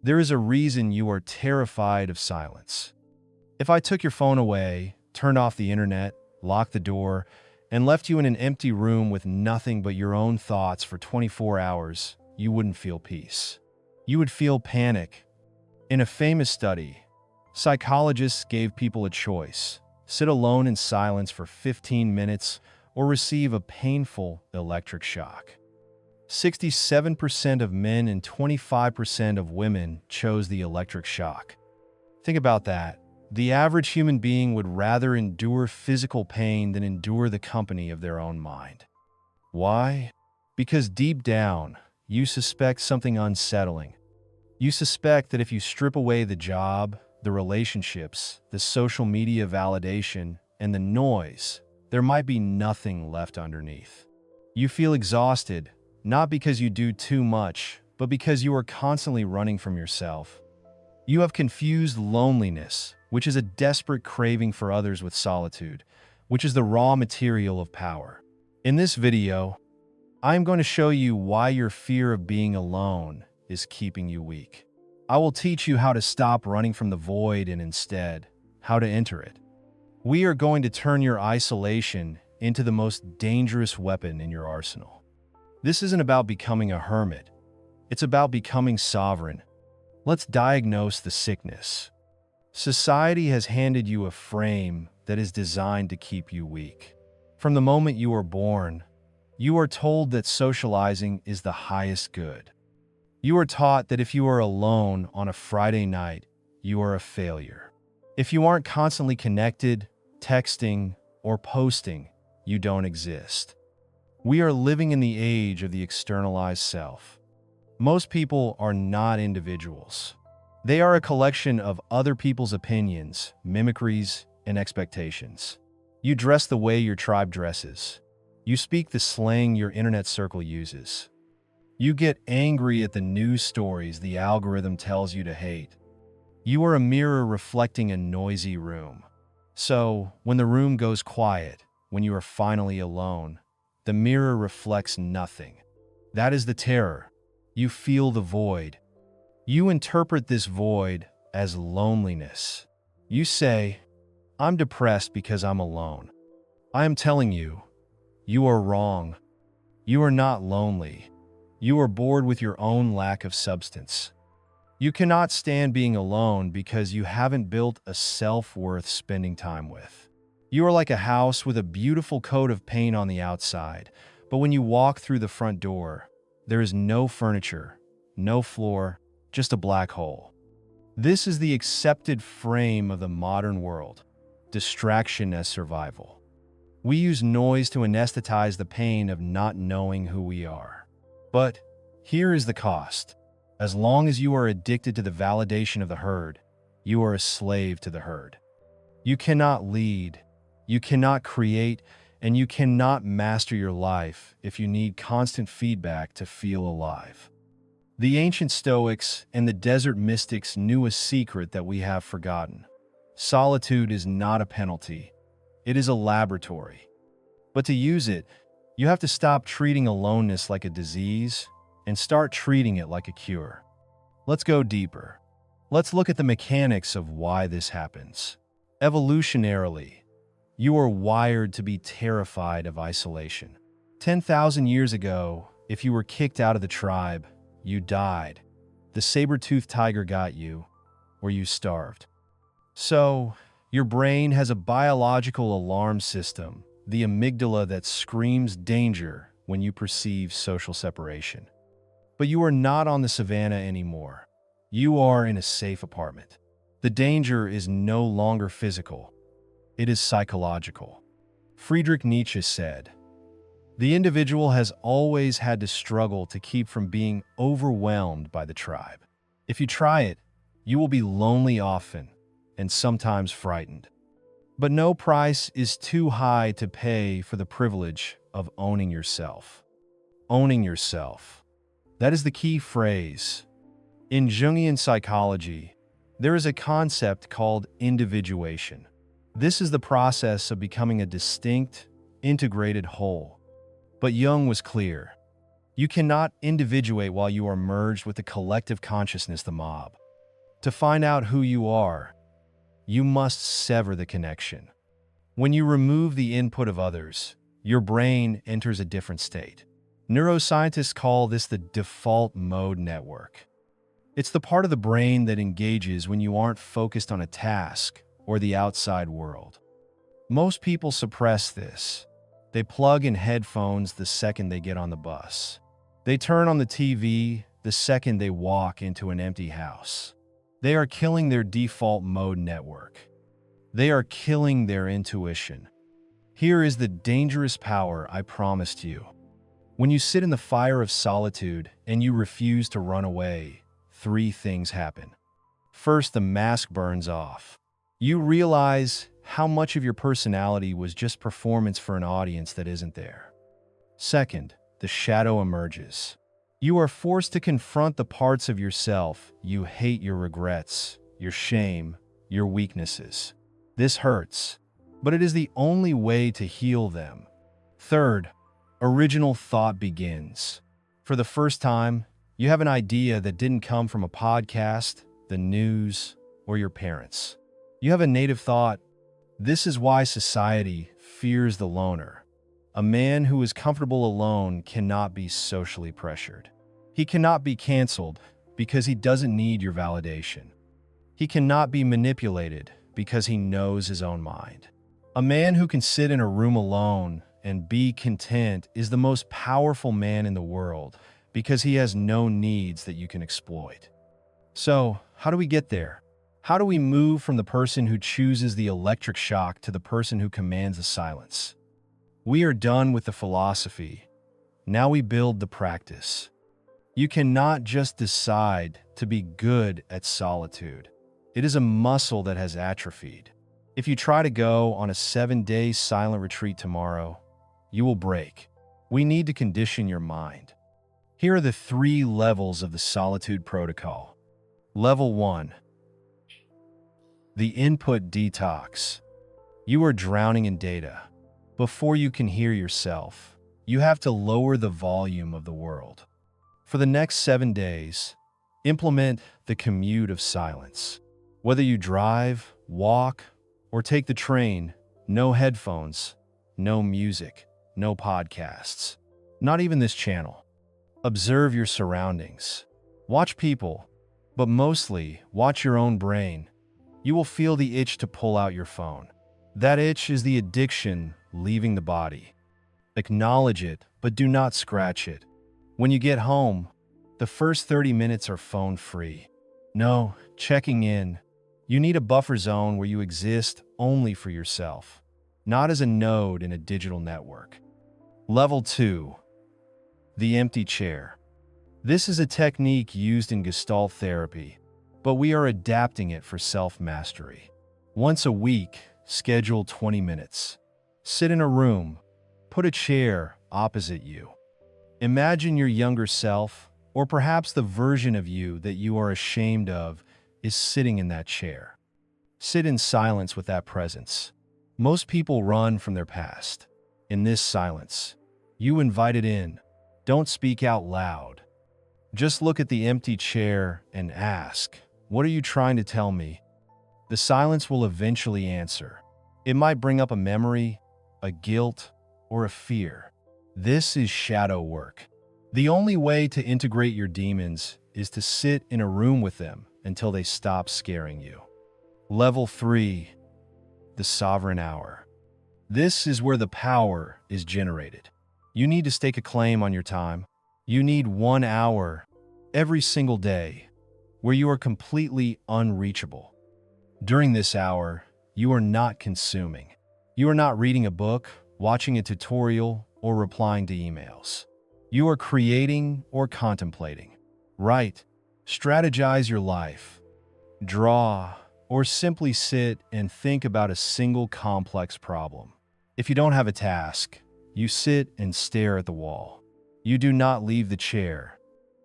There is a reason you are terrified of silence. If I took your phone away, turned off the internet, locked the door, and left you in an empty room with nothing but your own thoughts for 24 hours, you wouldn't feel peace. You would feel panic. In a famous study, psychologists gave people a choice: sit alone in silence for 15 minutes or receive a painful electric shock. 67% of men and 25% of women chose the electric shock. Think about that. The average human being would rather endure physical pain than endure the company of their own mind. Why? Because deep down, you suspect something unsettling. You suspect that if you strip away the job, the relationships, the social media validation, and the noise, there might be nothing left underneath. You feel exhausted, not because you do too much, but because you are constantly running from yourself. You have confused loneliness, which is a desperate craving for others, with solitude, which is the raw material of power. In this video, I am going to show you why your fear of being alone is keeping you weak. I will teach you how to stop running from the void and instead, how to enter it. We are going to turn your isolation into the most dangerous weapon in your arsenal. This isn't about becoming a hermit. It's about becoming sovereign. Let's diagnose the sickness. Society has handed you a frame that is designed to keep you weak. From the moment you are born, you are told that socializing is the highest good. You are taught that if you are alone on a Friday night, you are a failure. If you aren't constantly connected, texting, or posting, you don't exist. We are living in the age of the externalized self. Most people are not individuals. They are a collection of other people's opinions, mimicries, and expectations. You dress the way your tribe dresses. You speak the slang your internet circle uses. You get angry at the news stories the algorithm tells you to hate. You are a mirror reflecting a noisy room. So, when the room goes quiet, when you are finally alone, the mirror reflects nothing. That is the terror. You feel the void. You interpret this void as loneliness. You say, "I'm depressed because I'm alone." I am telling you, you are wrong. You are not lonely. You are bored with your own lack of substance. You cannot stand being alone because you haven't built a self-worth spending time with. You are like a house with a beautiful coat of paint on the outside, but when you walk through the front door, there is no furniture, no floor, just a black hole. This is the accepted frame of the modern world: distraction as survival. We use noise to anesthetize the pain of not knowing who we are. But here is the cost. As long as you are addicted to the validation of the herd, you are a slave to the herd. You cannot lead, you cannot create, and you cannot master your life if you need constant feedback to feel alive. The ancient Stoics and the desert mystics knew a secret that we have forgotten. Solitude is not a penalty. It is a laboratory. But to use it, you have to stop treating aloneness like a disease and start treating it like a cure. Let's go deeper. Let's look at the mechanics of why this happens. Evolutionarily, you are wired to be terrified of isolation. 10,000 years ago, if you were kicked out of the tribe, you died. The saber-toothed tiger got you, or you starved. So, your brain has a biological alarm system, the amygdala, that screams danger when you perceive social separation. But you are not on the savannah anymore. You are in a safe apartment. The danger is no longer physical. It is psychological. Friedrich Nietzsche said, "The individual has always had to struggle to keep from being overwhelmed by the tribe. If you try it, you will be lonely often, and sometimes frightened. But no price is too high to pay for the privilege of owning yourself." Owning yourself. That is the key phrase. In Jungian psychology, there is a concept called individuation. This is the process of becoming a distinct, integrated whole. But Jung was clear. You cannot individuate while you are merged with the collective consciousness, the mob. To find out who you are, you must sever the connection. When you remove the input of others, your brain enters a different state. Neuroscientists call this the default mode network. It's the part of the brain that engages when you aren't focused on a task or the outside world. Most people suppress this. They plug in headphones the second they get on the bus. They turn on the TV the second they walk into an empty house. They are killing their default mode network. They are killing their intuition. Here is the dangerous power I promised you. When you sit in the fire of solitude and you refuse to run away, three things happen. First, the mask burns off. You realize how much of your personality was just performance for an audience that isn't there. Second, the shadow emerges. You are forced to confront the parts of yourself you hate, your regrets, your shame, your weaknesses. This hurts, but it is the only way to heal them. Third, original thought begins. For the first time, you have an idea that didn't come from a podcast, the news, or your parents. You have a native thought. This is why society fears the loner. A man who is comfortable alone cannot be socially pressured. He cannot be canceled because he doesn't need your validation. He cannot be manipulated because he knows his own mind. A man who can sit in a room alone and be content is the most powerful man in the world because he has no needs that you can exploit. So, how do we get there? How do we move from the person who chooses the electric shock to the person who commands the silence? We are done with the philosophy. Now we build the practice. You cannot just decide to be good at solitude. It is a muscle that has atrophied. If you try to go on a 7-day silent retreat tomorrow, you will break. We need to condition your mind. Here are the 3 levels of the solitude protocol. Level 1. The input detox. You are drowning in data. Before you can hear yourself, you have to lower the volume of the world. For the next 7 days, implement the commute of silence. Whether you drive, walk, or take the train, no headphones, no music, no podcasts, not even this channel. Observe your surroundings. Watch people, but mostly watch your own brain. You will feel the itch to pull out your phone. That itch is the addiction leaving the body. Acknowledge it, but do not scratch it. When you get home, the first 30 minutes are phone-free. No checking in. You need a buffer zone where you exist only for yourself, not as a node in a digital network. Level 2. The empty chair. This is a technique used in Gestalt therapy, but we are adapting it for self-mastery. Once a week, schedule 20 minutes. Sit in a room. Put a chair opposite you. Imagine your younger self, or perhaps the version of you that you are ashamed of, is sitting in that chair. Sit in silence with that presence. Most people run from their past. In this silence, you invite it in. Don't speak out loud. Just look at the empty chair and ask, "What are you trying to tell me?" The silence will eventually answer. It might bring up a memory, a guilt, or a fear. This is shadow work. The only way to integrate your demons is to sit in a room with them until they stop scaring you. Level 3. The sovereign hour. This is where the power is generated. You need to stake a claim on your time. You need 1 hour every single day where you are completely unreachable. During this hour, you are not consuming. You are not reading a book, watching a tutorial, or replying to emails. You are creating or contemplating. Write, strategize your life, draw, or simply sit and think about a single complex problem. If you don't have a task, you sit and stare at the wall. You do not leave the chair.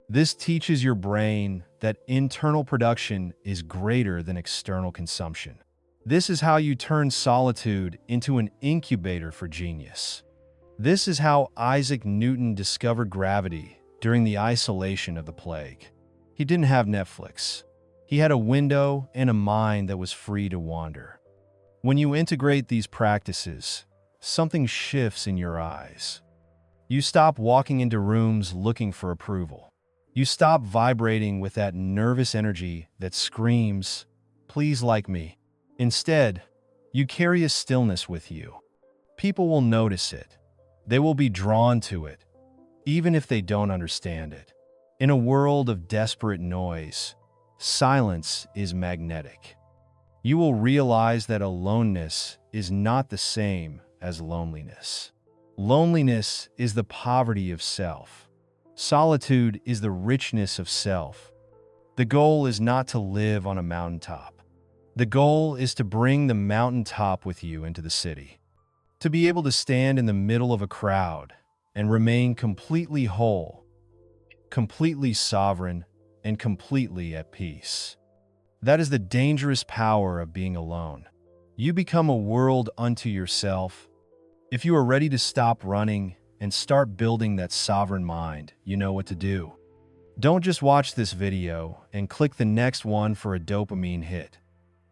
This teaches your brain that internal production is greater than external consumption. This is how you turn solitude into an incubator for genius. This is how Isaac Newton discovered gravity during the isolation of the plague. He didn't have Netflix. He had a window and a mind that was free to wander. When you integrate these practices, something shifts in your eyes. You stop walking into rooms looking for approval. You stop vibrating with that nervous energy that screams, "Please like me." Instead, you carry a stillness with you. People will notice it. They will be drawn to it, even if they don't understand it. In a world of desperate noise, silence is magnetic. You will realize that aloneness is not the same as loneliness. Loneliness is the poverty of self. Solitude is the richness of self. The goal is not to live on a mountaintop. The goal is to bring the mountaintop with you into the city. To be able to stand in the middle of a crowd and remain completely whole, completely sovereign, and completely at peace. That is the dangerous power of being alone. You become a world unto yourself. If you are ready to stop running and start building that sovereign mind, you know what to do. Don't just watch this video and click the next one for a dopamine hit.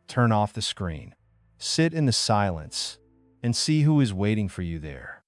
Turn off the screen. Sit in the silence and see who is waiting for you there.